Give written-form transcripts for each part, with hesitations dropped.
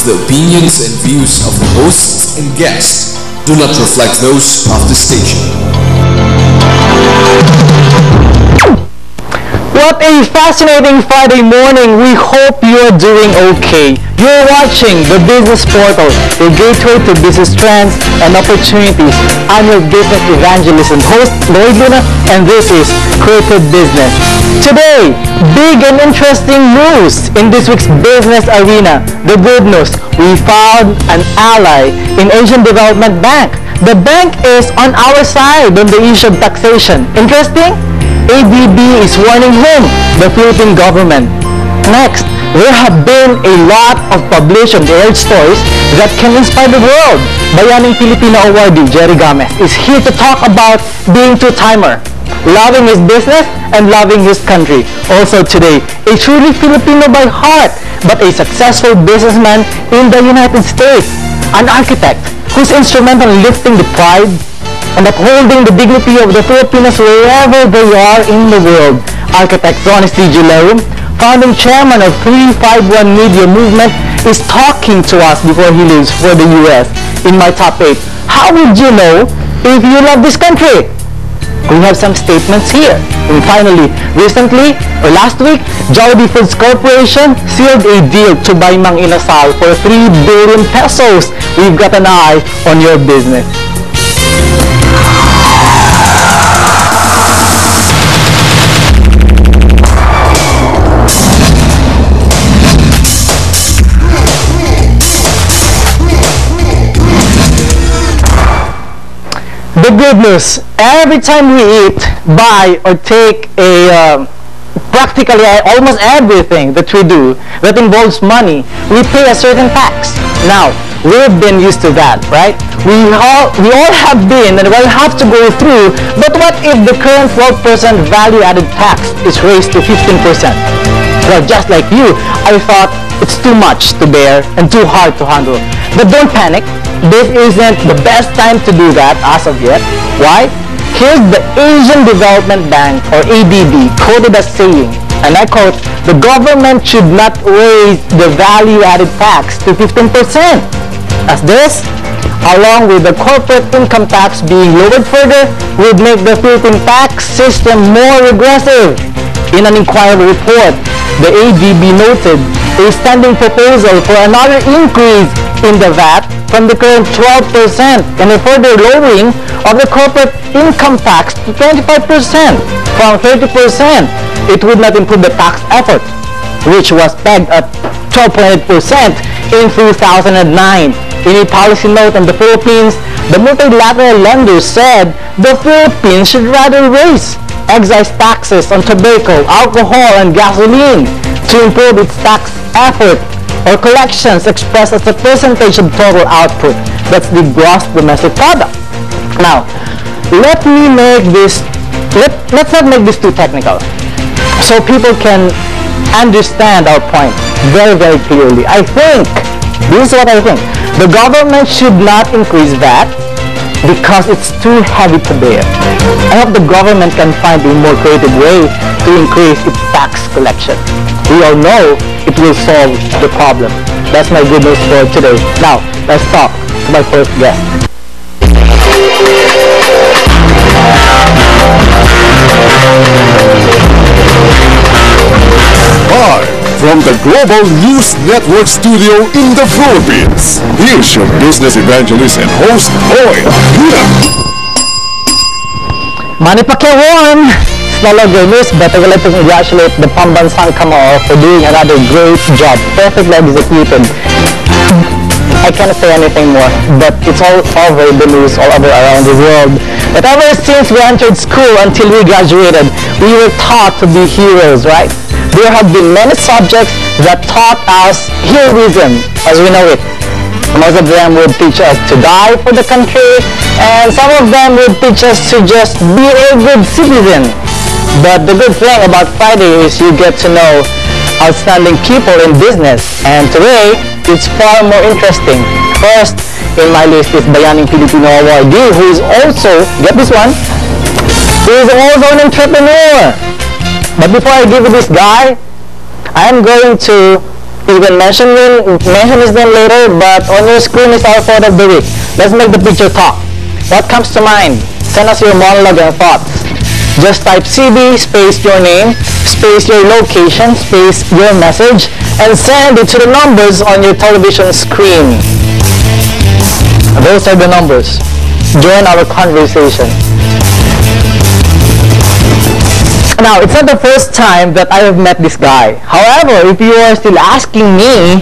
the opinions and views of the hosts and guests do not reflect those of the station. What a fascinating Friday morning. We hope you're doing okay. You're watching the Business Portal, your gateway to business trends and opportunities. I'm your business evangelist and host, Lloyd, and this is Creative Business. Today, big and interesting news in this week's business arena. The good news, we found an ally in Asian Development Bank. The bank is on our side on the issue of taxation. Interesting? ADB is warning home, the Philippine government. Next, there have been a lot of published and aired stories that can inspire the world. Bayaning Filipino awardee Gerry Gamez is here to talk about being two-timer, loving his business and loving his country. Also today, a truly Filipino by heart, but a successful businessman in the United States, an architect who's instrumental in lifting the pride and upholding the dignity of the Filipinos wherever they are in the world. Architect Zonny Lerum, founding chairman of 351 Media Movement, is talking to us before he leaves for the US. In my top 8, how would you know if you love this country? We have some statements here. And finally, recently, or last week, Jollibee Foods Corporation sealed a deal to buy Mang Inasal for 3 billion pesos. We've got an eye on your business. The good news, every time we eat, buy, or take practically almost everything that we do that involves money, we pay a certain tax. Now, we've been used to that, right? We all have been and will have to go through, but what if the current 12% value-added tax is raised to 15%? Well, just like you, I thought it's too much to bear and too hard to handle. But don't panic. This isn't the best time to do that as of yet. Why? Here's the Asian Development Bank, or ADB, quoted as saying, and I quote, "The government should not raise the value-added tax to 15%. As this, along with the corporate income tax being lowered further, would make the Philippine tax system more regressive." In an inquiry report, the ADB noted a standing proposal for another increase in the VAT from the current 12% and a further lowering of the corporate income tax to 25% from 30%. It would not improve the tax effort, which was pegged at 12.8% in 2009. In a policy note on the Philippines, the multilateral lender said the Philippines should rather raise excise taxes on tobacco, alcohol, and gasoline to improve its tax effort or collections expressed as a percentage of total output. That's the gross domestic product. Now, let's not make this too technical so people can understand our point very, very clearly. I think, this is what I think, the government should not increase VAT because it's too heavy to bear. I hope the government can find a more creative way to increase its tax collection. We all know it will solve the problem. That's my good news for today. Now, let's talk to my first guest. Hi, from the Global News Network studio in the Philippines, here's your business evangelist and host, Lloyd. Manny Pacquiao, Lolo Gamez, but I would like to congratulate the Pambansang Kamao for doing another great job, perfectly executed. I cannot say anything more, but it's all over the news, all over around the world. But ever since we entered school until we graduated, we were taught to be heroes, right? There have been many subjects that taught us heroism as we know it. Most of them would teach us to die for the country, and some of them would teach us to just be a good citizen. But the good thing about Friday is you get to know outstanding people in business, and today it's far more interesting. First in my list is Bayaning Filipino awardee, who is also, get this one, who is also an entrepreneur. But before I give you this guy, I am going to You can mention his name later, but on your screen is our photo of the week. Let's make the picture talk. What comes to mind? Send us your monologue and thoughts. Just type CV, space your name, space your location, space your message, and send it to the numbers on your television screen. Those are the numbers. Join our conversation. Now, it's not the first time that I have met this guy. However, if you are still asking me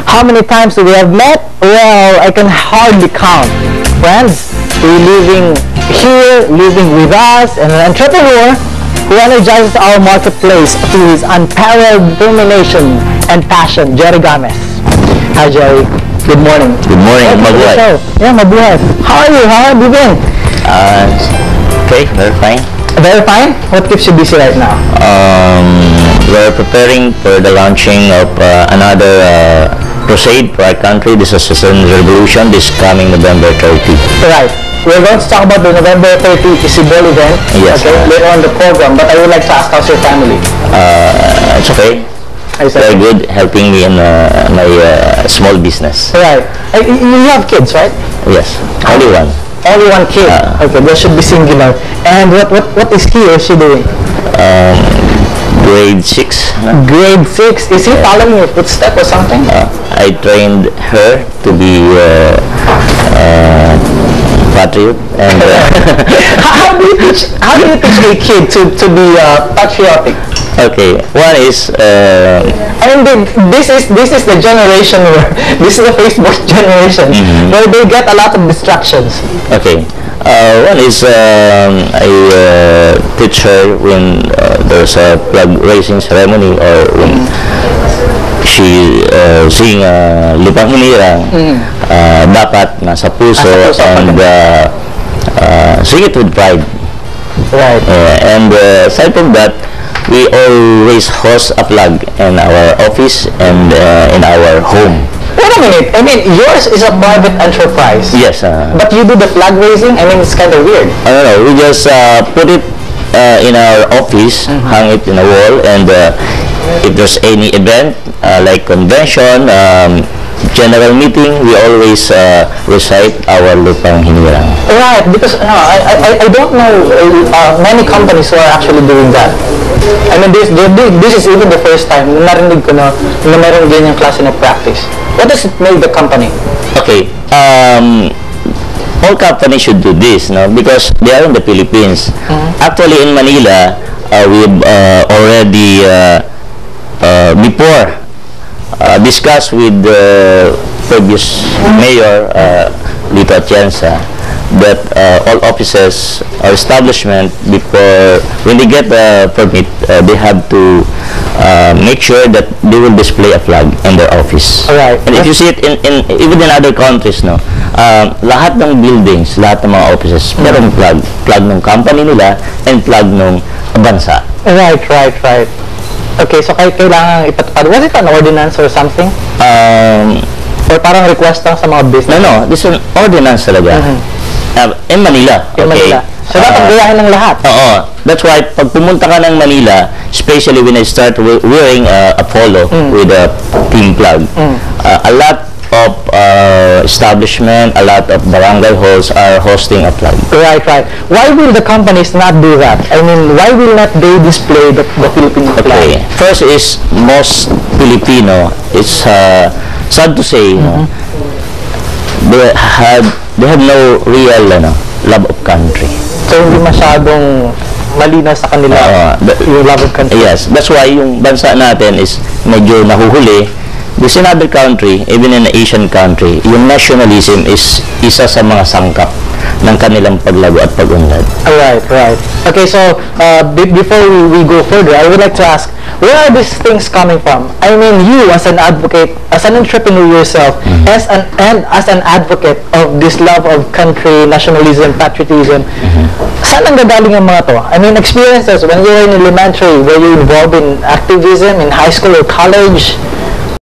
how many times we have met, well, I can hardly count. Friends, we're living here, living with us, and an entrepreneur who energizes our marketplace through his unparalleled determination and passion, Gerry Gamez. Hi, Gerry. Good morning. Good morning. Mabuhay. Yeah, mabuhay. How are you? How have you been? Okay, very fine. Very fine? What keeps you busy right now? We're preparing for the launching of another crusade for our country. This is Citizen Revolution this coming November 30. Right. We're going to talk about the November 30 Isibol event. Yes. Okay, later on the program. But I would like to ask, how's your family? It's okay. Very good, helping me in my small business. Right. You have kids, right? Yes. Only one. Only one kid. Okay, that should be singular. And what is he or she doing? Grade 6. Grade 6. Is he following your footsteps or something? I trained her to be patriot. And how do you teach a kid to be patriotic? Okay, one is I mean, this is the generation where this is the Facebook generation where they get a lot of distractions. Okay, one is I teach her when there's a flag raising ceremony or when she sing Lupang Hinirang, dapat nasa puso and sing it with pride. Right. And aside from that, we always host a flag in our office and in our home. Wait a minute. I mean, yours is a private enterprise. Yes. But you do the flag raising? I mean, it's kind of weird. I don't know. We just put it in our office, hang it in a wall, and if there's any event like convention, general meeting, we always recite our Lupang Hinirang. Right, because I don't know many companies who are actually doing that. I mean, this is even the first time na narinig ko na meron ganyang klase na practice. What does it make the company? Okay, all companies should do this, no? Because they are in the Philippines. Actually, in Manila, we've already before discussed with the previous mayor, Lito Atienza, that all offices or establishment, before when they get the permit, they have to make sure that they will display a flag in their office. Right. And if you see it even in other countries, no, lahat ng buildings, lahat ng mga offices, merong flag ng company nila and flag ng bansa. Right. Okay, so kailangan ipatupad. Was it an ordinance or something? Or parang request lang sa mga business? No, this is an ordinance talaga. In Manila. In Manila. So dapat gayahin ng lahat. Oo. That's why pag pumunta ka ng Manila, especially when I start wearing a polo with a team flag, a lot of establishment, a lot of barangay halls are hosting a flag. Right. Why will the companies not do that? I mean, why will not they display the Filipino flag? Okay. First is most Filipino. It's sad to say, they have no real love of country. So hindi masyadong malinaw sa kanila yung love of country. Yes, that's why yung bansa natin is medyo nahuhuli. Because in other country, even in an Asian country, yung nationalism is isa sa mga sangkap ng kanilang paglago at pag-unlad. Right. Okay, so before we go further, I would like to ask, where are these things coming from? I mean, you as an advocate, as an entrepreneur yourself, as an advocate of this love of country, nationalism, patriotism, saan ang gagaling ang mga to? I mean, experiences when you were in elementary, were you involved in activism in high school or college?